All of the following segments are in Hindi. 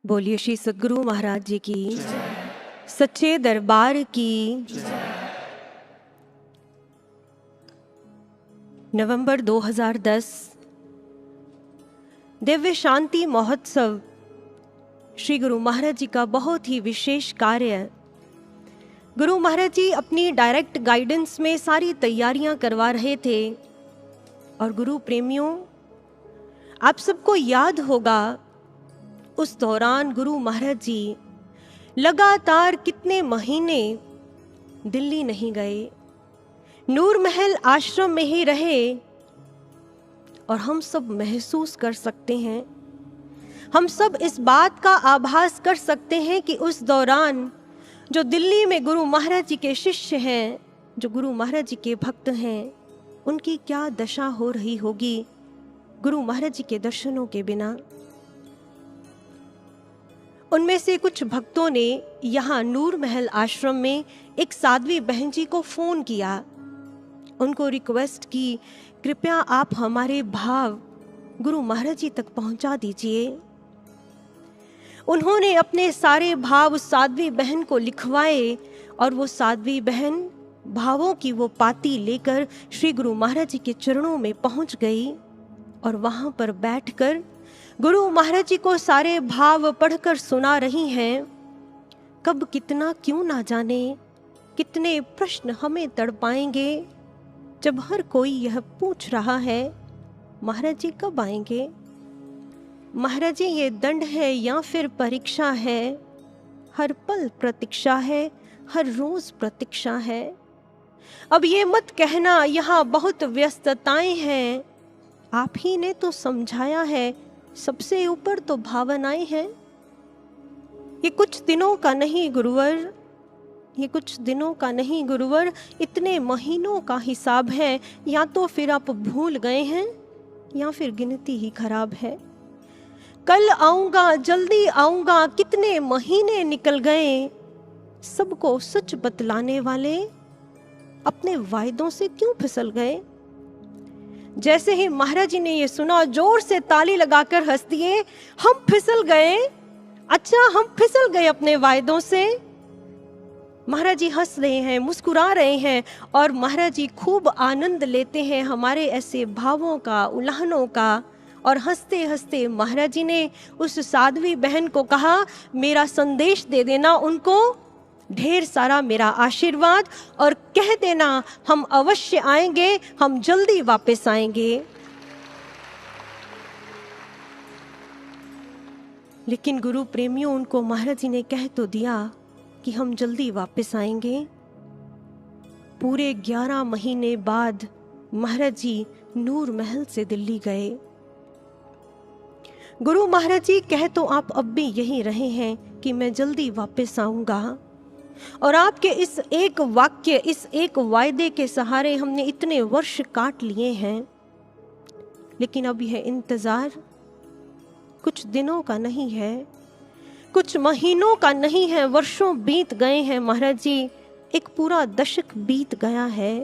बोलिए श्री सद्गुरु महाराज जी की, सच्चे दरबार की। नवंबर 2010 दिव्य शांति महोत्सव श्री गुरु महाराज जी का बहुत ही विशेष कार्य है। गुरु महाराज जी अपनी डायरेक्ट गाइडेंस में सारी तैयारियां करवा रहे थे। और गुरु प्रेमियों, आप सबको याद होगा उस दौरान गुरु महाराज जी लगातार कितने महीने दिल्ली नहीं गए, नूर महल आश्रम में ही रहे। और हम सब महसूस कर सकते हैं, हम सब इस बात का आभास कर सकते हैं कि उस दौरान जो दिल्ली में गुरु महाराज जी के शिष्य हैं, जो गुरु महाराज जी के भक्त हैं, उनकी क्या दशा हो रही होगी गुरु महाराज जी के दर्शनों के बिना। उनमें से कुछ भक्तों ने यहाँ नूर महल आश्रम में एक साध्वी बहन जी को फोन किया, उनको रिक्वेस्ट की, कृपया आप हमारे भाव गुरु महाराज जी तक पहुंचा दीजिए। उन्होंने अपने सारे भाव उस साध्वी बहन को लिखवाए और वो साध्वी बहन भावों की वो पाती लेकर श्री गुरु महाराज जी के चरणों में पहुंच गई और वहां पर बैठकर गुरु महाराज जी को सारे भाव पढ़कर सुना रही हैं। कब कितना क्यों ना जाने, कितने प्रश्न हमें तड़पाएंगे जब हर कोई यह पूछ रहा है, महाराज जी कब आएंगे? महाराज जी ये दंड है या फिर परीक्षा है? हर पल प्रतीक्षा है, हर रोज प्रतीक्षा है। अब ये मत कहना यहाँ बहुत व्यस्तताएं हैं, आप ही ने तो समझाया है, सबसे ऊपर तो भावनाएं हैं। ये कुछ दिनों का नहीं गुरुवर, ये कुछ दिनों का नहीं गुरुवर, इतने महीनों का हिसाब है। या तो फिर आप भूल गए हैं या फिर गिनती ही खराब है। कल आऊंगा, जल्दी आऊंगा, कितने महीने निकल गए। सबको सच बतलाने वाले अपने वायदों से क्यों फिसल गए? जैसे ही महाराज जी ने ये सुना, जोर से ताली लगाकर हंस दिए, हम फिसल गए। अच्छा, हम फिसल गए अपने वायदों से। महाराज जी हंस रहे हैं, मुस्कुरा रहे हैं और महाराज जी खूब आनंद लेते हैं हमारे ऐसे भावों का, उल्हानों का। और हंसते हंसते महाराज जी ने उस साध्वी बहन को कहा, मेरा संदेश दे देना उनको, ढेर सारा मेरा आशीर्वाद, और कह देना हम अवश्य आएंगे, हम जल्दी वापस आएंगे। लेकिन गुरु प्रेमियों, उनको महाराज जी ने कह तो दिया कि हम जल्दी वापस आएंगे। पूरे 11 महीने बाद महाराज जी नूर महल से दिल्ली गए। गुरु महाराज जी कह तो आप अब भी यही रहे हैं कि मैं जल्दी वापस आऊंगा। और आपके इस एक वाक्य, इस एक वायदे के सहारे हमने इतने वर्ष काट लिए हैं। लेकिन अब यह इंतजार कुछ दिनों का नहीं है, कुछ महीनों का नहीं है, वर्षों बीत गए हैं महाराज जी, एक पूरा दशक बीत गया है।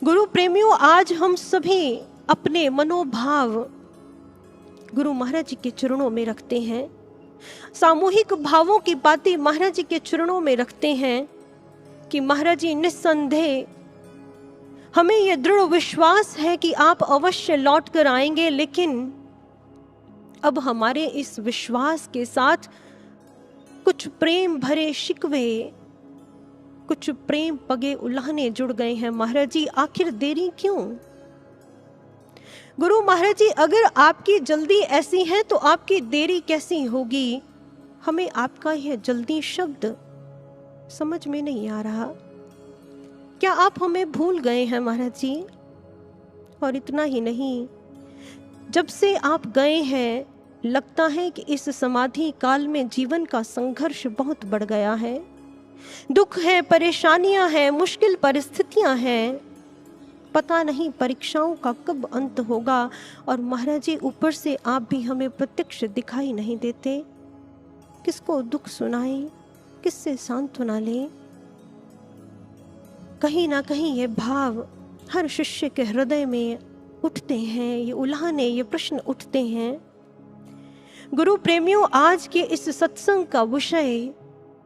गुरु प्रेमियों, आज हम सभी अपने मनोभाव गुरु महाराज जी के चरणों में रखते हैं, सामूहिक भावों की बातें महाराज जी के चरणों में रखते हैं कि महाराज जी निस्संदेह, हमें यह दृढ़ विश्वास है कि आप अवश्य लौट कर आएंगे। लेकिन अब हमारे इस विश्वास के साथ कुछ प्रेम भरे शिकवे, कुछ प्रेम पगे उल्हाने जुड़ गए हैं। महाराज जी आखिर देरी क्यों? गुरु महाराज जी, अगर आपकी जल्दी ऐसी है तो आपकी देरी कैसी होगी? हमें आपका यह जल्दी शब्द समझ में नहीं आ रहा। क्या आप हमें भूल गए हैं महाराज जी? और इतना ही नहीं, जब से आप गए हैं लगता है कि इस समाधि काल में जीवन का संघर्ष बहुत बढ़ गया है। दुख है, परेशानियां हैं, मुश्किल परिस्थितियां हैं। पता नहीं परीक्षाओं का कब अंत होगा। और महाराज जी, ऊपर से आप भी हमें प्रत्यक्ष दिखाई नहीं देते। किसको दुख सुनाए, किससे सांत्वना ले? कहीं ना कहीं ये भाव हर शिष्य के हृदय में उठते हैं, ये उल्हाने, ये प्रश्न उठते हैं। गुरु प्रेमियों, आज के इस सत्संग का विषय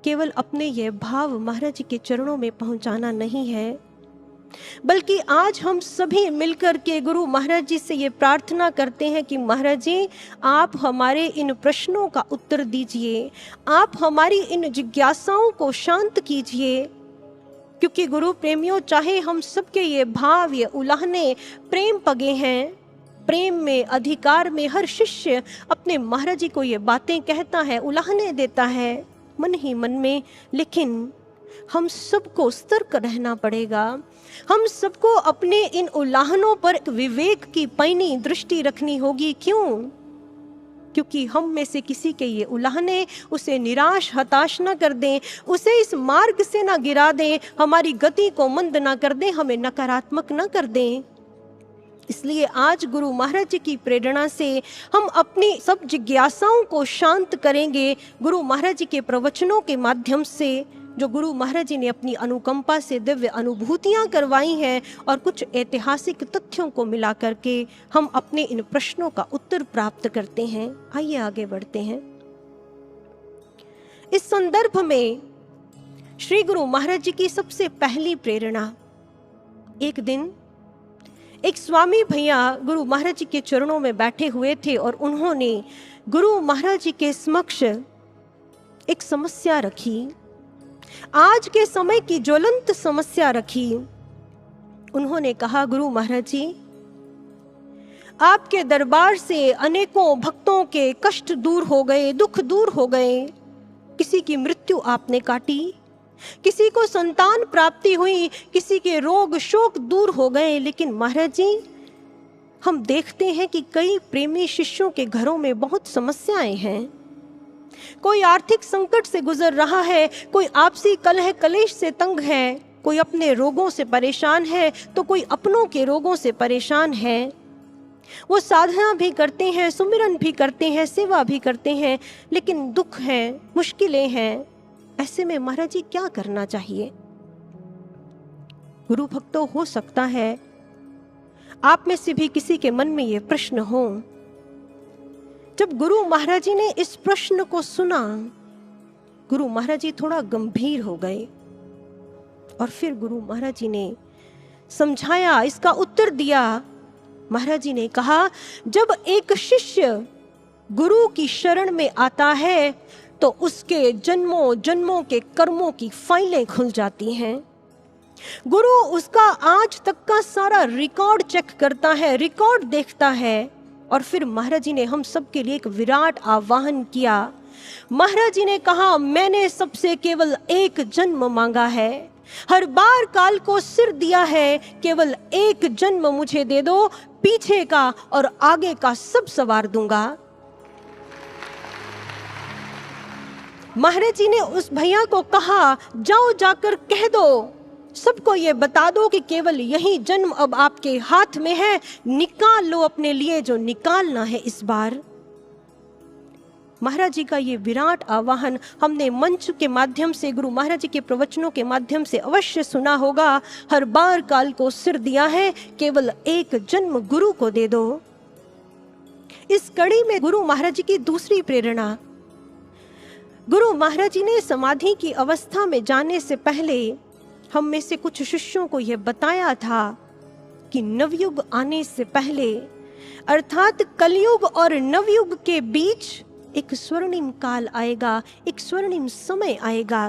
केवल अपने ये भाव महाराज जी के चरणों में पहुंचाना नहीं है, बल्कि आज हम सभी मिलकर के गुरु महाराज जी से ये प्रार्थना करते हैं कि महाराज जी, आप हमारे इन प्रश्नों का उत्तर दीजिए, आप हमारी इन जिज्ञासाओं को शांत कीजिए। क्योंकि गुरु प्रेमियों, चाहे हम सबके ये भाव, ये उलाहने प्रेम पगे हैं, प्रेम में, अधिकार में हर शिष्य अपने महाराज जी को ये बातें कहता है, उलाहने देता है मन ही मन में, लेकिन हम सबको सतर्क रहना पड़ेगा। हम सबको अपने इन उलाहनों पर विवेक की पैनी दृष्टि रखनी होगी। क्यों? क्योंकि हम में से किसी के ये उलाहने उसे निराश, हताश ना कर दें, उसे इस मार्ग से ना गिरा दें, हमारी गति को मंद ना कर दें, हमें नकारात्मक ना कर दें। इसलिए आज गुरु महाराज जी की प्रेरणा से हम अपनी सब जिज्ञासाओं को शांत करेंगे गुरु महाराज जी के प्रवचनों के माध्यम से, जो गुरु महाराज जी ने अपनी अनुकंपा से दिव्य अनुभूतियां करवाई हैं, और कुछ ऐतिहासिक तथ्यों को मिला करके हम अपने इन प्रश्नों का उत्तर प्राप्त करते हैं। आइए आगे बढ़ते हैं। इस संदर्भ में श्री गुरु महाराज जी की सबसे पहली प्रेरणा, एक दिन एक स्वामी भैया गुरु महाराज जी के चरणों में बैठे हुए थे और उन्होंने गुरु महाराज जी के समक्ष एक समस्या रखी, आज के समय की ज्वलंत समस्या रखी। उन्होंने कहा, गुरु महाराज जी, आपके दरबार से अनेकों भक्तों के कष्ट दूर हो गए, दुख दूर हो गए, किसी की मृत्यु आपने काटी, किसी को संतान प्राप्ति हुई, किसी के रोग शोक दूर हो गए, लेकिन महाराज जी, हम देखते हैं कि कई प्रेमी शिष्यों के घरों में बहुत समस्याएं हैं। कोई आर्थिक संकट से गुजर रहा है, कोई आपसी कलह कलेश से तंग है, कोई अपने रोगों से परेशान है, तो कोई अपनों के रोगों से परेशान है। वो साधना भी करते हैं, सुमिरन भी करते हैं, सेवा भी करते हैं, लेकिन दुख है, मुश्किलें हैं। ऐसे में महाराज जी क्या करना चाहिए? गुरु भक्तों, हो सकता है आप में से भी किसी के मन में ये प्रश्न हो। जब गुरु महाराज जी ने इस प्रश्न को सुना, गुरु महाराज जी थोड़ा गंभीर हो गए और फिर गुरु महाराज जी ने समझाया, इसका उत्तर दिया। महाराज जी ने कहा, जब एक शिष्य गुरु की शरण में आता है तो उसके जन्मों जन्मों के कर्मों की फाइलें खुल जाती हैं। गुरु उसका आज तक का सारा रिकॉर्ड चेक करता है, रिकॉर्ड देखता है, और फिर महाराज जी ने हम सब के लिए एक विराट आह्वान किया। महाराज जी ने कहा, मैंने सबसे केवल एक जन्म मांगा है, हर बार काल को सिर दिया है, केवल एक जन्म मुझे दे दो, पीछे का और आगे का सब सवार दूंगा। महाराज जी ने उस भैया को कहा, जाओ जाकर कह दो, सबको ये बता दो कि केवल यही जन्म अब आपके हाथ में है, निकाल लो अपने लिए जो निकालना है इस बार। महाराज जी का ये विराट आह्वान हमने मंच के माध्यम से, गुरु महाराज जी के प्रवचनों के माध्यम से अवश्य सुना होगा। हर बार काल को सिर दिया है, केवल एक जन्म गुरु को दे दो। इस कड़ी में गुरु महाराज जी की दूसरी प्रेरणा, गुरु महाराज जी ने समाधि की अवस्था में जाने से पहले हम में से कुछ शिष्यों को यह बताया था कि नवयुग आने से पहले, अर्थात कलयुग और नवयुग के बीच एक स्वर्णिम काल आएगा, एक स्वर्णिम समय आएगा।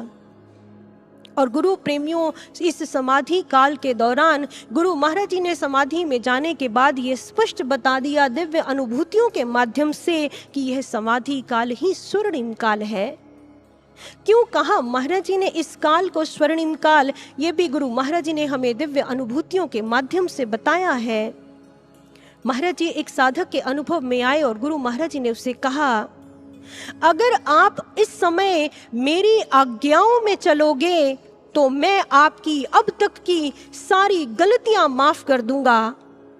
और गुरु प्रेमियों, इस समाधि काल के दौरान गुरु महाराज जी ने समाधि में जाने के बाद ये स्पष्ट बता दिया दिव्य अनुभूतियों के माध्यम से कि यह समाधि काल ही स्वर्णिम काल है। क्यों कहा महाराज जी ने इस काल को स्वर्णिम काल? ये भी गुरु महाराज जी ने हमें दिव्य अनुभूतियों के माध्यम से बताया है। महाराज जी एक साधक के अनुभव में आए और गुरु महाराज जी ने उसे कहा, अगर आप इस समय मेरी आज्ञाओं में चलोगे तो मैं आपकी अब तक की सारी गलतियां माफ कर दूंगा।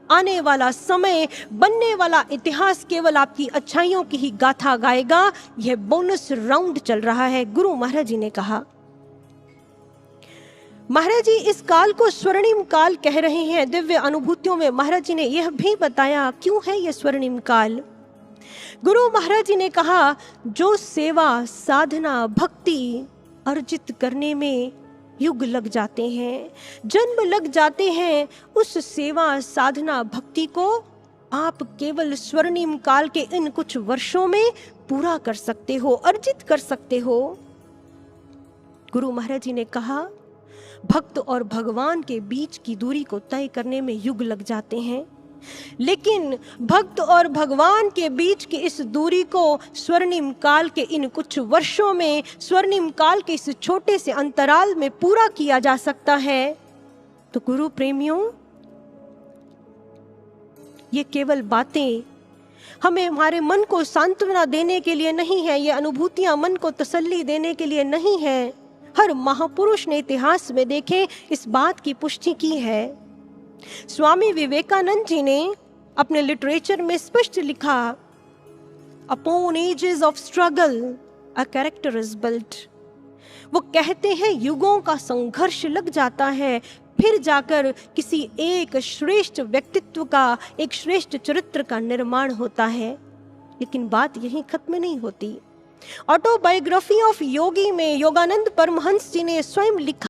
आने वाला समय, बनने वाला इतिहास केवल आपकी अच्छाइयों की ही गाथा गाएगा। यह बोनस राउंड चल रहा है, गुरु महाराज जी ने कहा। महाराज जी इस काल को स्वर्णिम काल कह रहे हैं। दिव्य अनुभूतियों में महाराज जी ने यह भी बताया क्यों है यह स्वर्णिम काल। गुरु महाराज जी ने कहा, जो सेवा साधना भक्ति अर्जित करने में युग लग जाते हैं, जन्म लग जाते हैं, उस सेवा साधना भक्ति को आप केवल स्वर्णिम काल के इन कुछ वर्षों में पूरा कर सकते हो, अर्जित कर सकते हो। गुरु महाराज जी ने कहा, भक्त और भगवान के बीच की दूरी को तय करने में युग लग जाते हैं, लेकिन भक्त और भगवान के बीच की इस दूरी को स्वर्णिम काल के इन कुछ वर्षों में, स्वर्णिम काल के इस छोटे से अंतराल में पूरा किया जा सकता है। तो गुरु प्रेमियों, ये केवल बातें हमें हमारे मन को सांत्वना देने के लिए नहीं है, ये अनुभूतियां मन को तसल्ली देने के लिए नहीं है। हर महापुरुष ने इतिहास में देखे इस बात की पुष्टि की है। स्वामी विवेकानंद जी ने अपने लिटरेचर में स्पष्ट लिखा, upon ages of struggle a character is built. वो कहते हैं युगों का संघर्ष लग जाता है, फिर जाकर किसी एक श्रेष्ठ व्यक्तित्व का, एक श्रेष्ठ चरित्र का निर्माण होता है। लेकिन बात यहीं खत्म नहीं होती। ऑटोबायोग्राफी ऑफ योगी में योगानंद परमहंस जी ने स्वयं लिखा